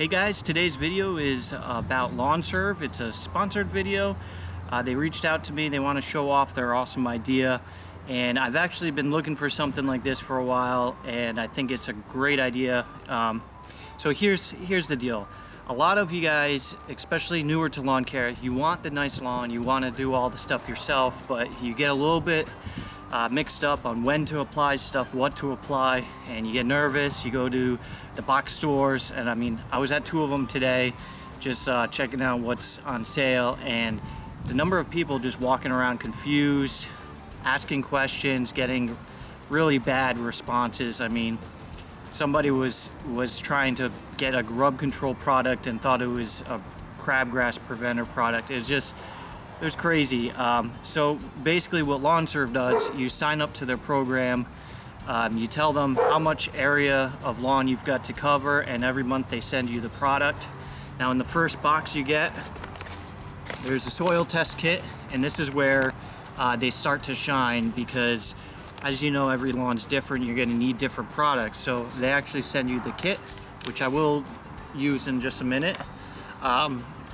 Hey guys, today's video is about Serv. It's a sponsored video. They reached out to me, they want to show off their awesome idea, and I've actually been looking for something like this for a while, and I think it's a great idea. So here's the deal. A lot of you guys, especially newer to lawn care, you want the nice lawn, you want to do all the stuff yourself, but you get a little bit mixed up on when to apply stuff, what to apply, and you get nervous. You go to the box stores, and I was at two of them today just checking out what's on sale, and the number of people just walking around confused, asking questions, getting really bad responses. Somebody was trying to get a grub control product and thought it was a Crabgrass Preventer product. It was crazy. So basically what Serv does, you sign up to their program, you tell them how much area of lawn you've got to cover, and every month they send you the product. Now in the first box you get, there's a soil test kit, and this is where they start to shine, because as you know, every lawn's different. You're going to need different products, so they actually send you the kit, which I will use in just a minute.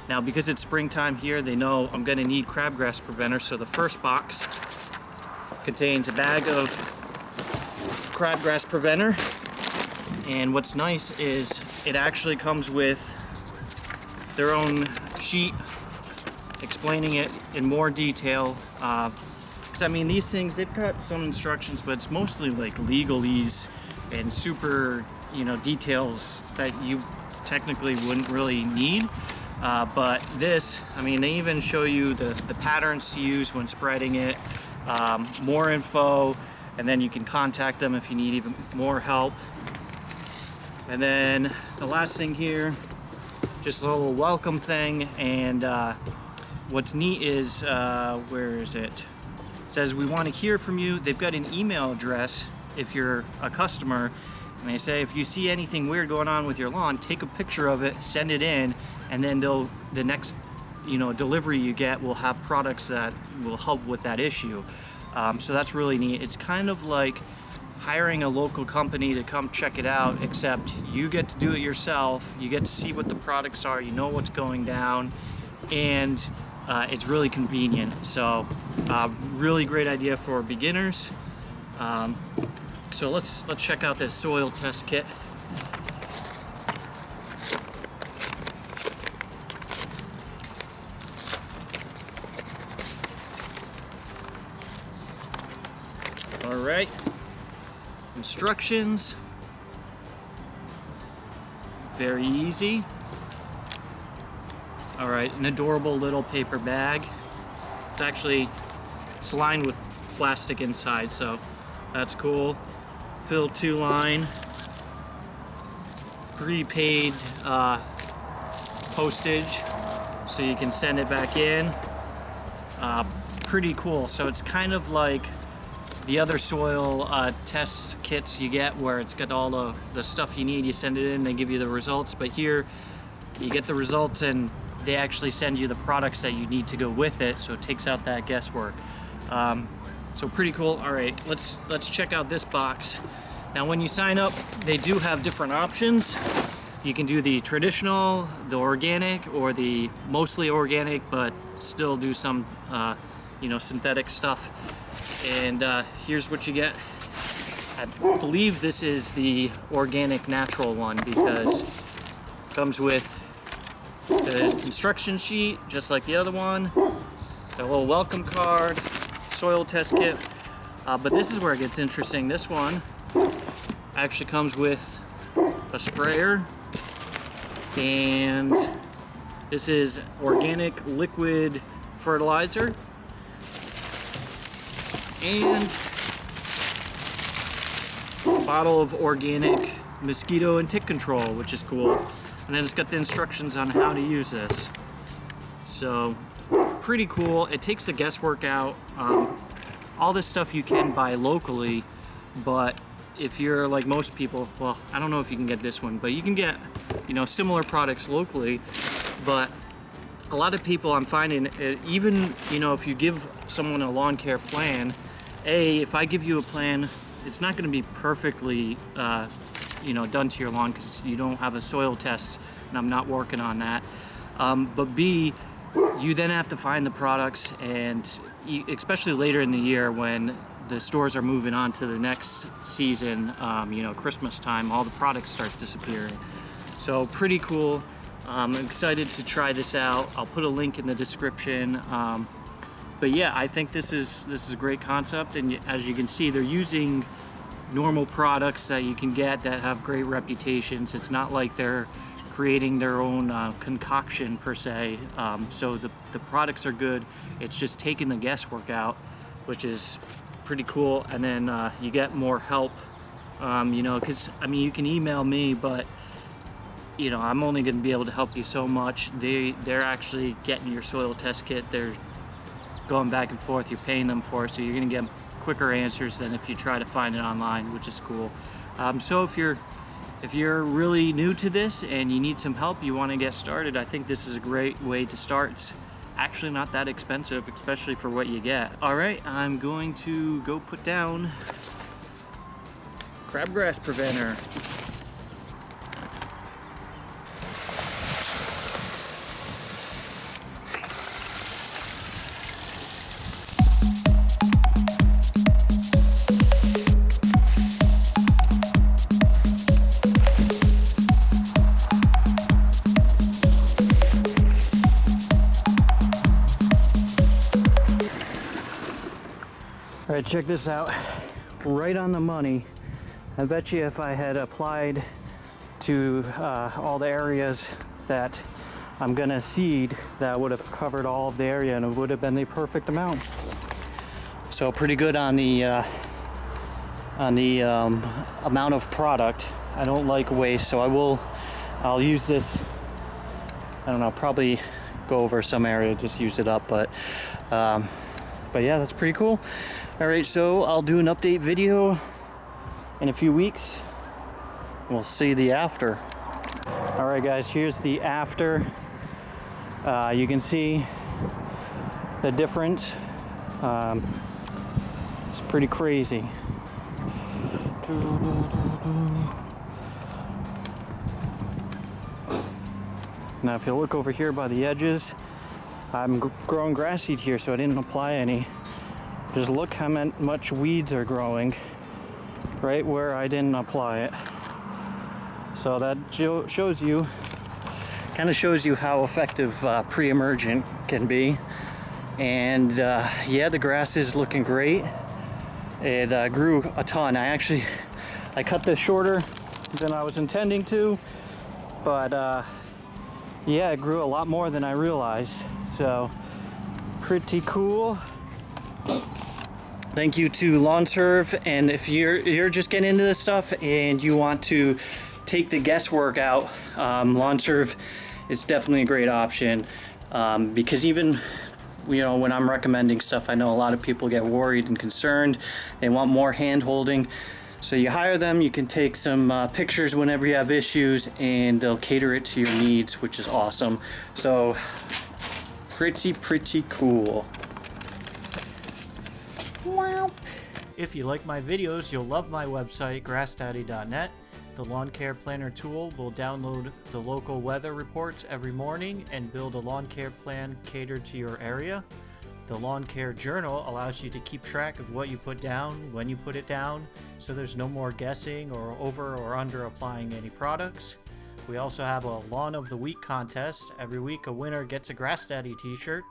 Now because it's springtime here, they know I'm going to need Crabgrass Preventer, so the first box contains a bag of Crabgrass Preventer, and what's nice is it actually comes with their own sheet explaining it in more detail, because these things, they've got some instructions, but it's mostly like legalese and super details that you technically wouldn't really need. But this, they even show you the patterns to use when spreading it, more info, and then you can contact them if you need even more help. And then the last thing here, just a little welcome thing, and what's neat is, where is it? It says, we want to hear from you. They've got an email address if you're a customer, and they say if you see anything weird going on with your lawn, take a picture of it, send it in, and then the next delivery you get will have products that will help with that issue. So that's really neat. It's kind of like hiring a local company to come check it out, except you get to do it yourself. You get to see what the products are, you know what's going down, and it's really convenient. So really great idea for beginners. So let's check out this soil test kit. All right, instructions, very easy. All right, an adorable little paper bag. It's lined with plastic inside, so that's cool. Fill 2 line, prepaid postage, so you can send it back in. Pretty cool. So it's kind of like the other soil test kits you get, where it's got all the stuff you need, you send it in, they give you the results, but here you get the results and they actually send you the products that you need to go with it, so it takes out that guesswork. So pretty cool. All right, let's check out this box. Now when you sign up, they do have different options. You can do the traditional, the organic, or the mostly organic but still do some synthetic stuff. And here's what you get. I believe this is the organic natural one, because it comes with the instruction sheet just like the other one, a little welcome card, soil test kit, but this is where it gets interesting. This one actually comes with a sprayer, and this is organic liquid fertilizer, and a bottle of organic mosquito and tick control, which is cool. And then it's got the instructions on how to use this. So pretty cool. It takes the guesswork out. All this stuff you can buy locally, but if you're like most people, well, I don't know if you can get this one, but you can get similar products locally. But a lot of people, I'm finding, even if you give someone a lawn care plan, if I give you a plan, it's not going to be perfectly done to your lawn, because you don't have a soil test, and I'm not working on that. But B, you then have to find the products, and especially later in the year when the stores are moving on to the next season, Christmas time, all the products start disappearing. So pretty cool. I'm excited to try this out. I'll put a link in the description. But yeah, I think this is a great concept, and as you can see, they're using normal products that you can get that have great reputations. It's not like they're creating their own concoction per se. So the products are good. It's just taking the guesswork out, which is pretty cool. And then you get more help, because you can email me, but I'm only going to be able to help you so much. They're actually getting your soil test kit. They're going back and forth. You're paying them for it, so you're going to get quicker answers than if you try to find it online, which is cool. So if you're really new to this and you need some help, you want to get started, I think this is a great way to start. It's actually not that expensive, especially for what you get. All right, I'm going to go put down Crabgrass Preventer. All right, check this out. Right on the money. I bet you if I had applied to all the areas that I'm gonna seed, that would have covered all of the area and it would have been the perfect amount. So pretty good on the amount of product. I don't like waste, so I'll use this. I don't know, probably go over some area, just use it up, but yeah, that's pretty cool. All right, so I'll do an update video in a few weeks. We'll see the after. All right, guys, here's the after. You can see the difference. It's pretty crazy. Now, if you look over here by the edges, I'm growing grass seed here, so I didn't apply any. Just look how much weeds are growing right where I didn't apply it. So that shows you how effective pre-emergent can be. And yeah, the grass is looking great. It grew a ton. I cut this shorter than I was intending to, but yeah, it grew a lot more than I realized. So pretty cool. Thank you to Serv, and if you're just getting into this stuff and you want to take the guesswork out, Serv is definitely a great option, because even when I'm recommending stuff, I know a lot of people get worried and concerned. They want more hand holding, so you hire them. You can take some pictures whenever you have issues, and they'll cater it to your needs, which is awesome. So pretty cool. If you like my videos, you'll love my website, grassdaddy.net. The lawn care planner tool will download the local weather reports every morning and build a lawn care plan catered to your area. The lawn care journal allows you to keep track of what you put down, when you put it down, so there's no more guessing or over or under applying any products. We also have a Lawn of the Week contest. Every week a winner gets a Grass Daddy t-shirt.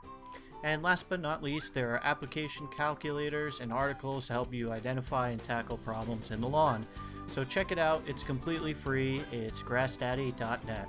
And last but not least, there are application calculators and articles to help you identify and tackle problems in the lawn. So check it out, it's completely free. It's grassdaddy.net.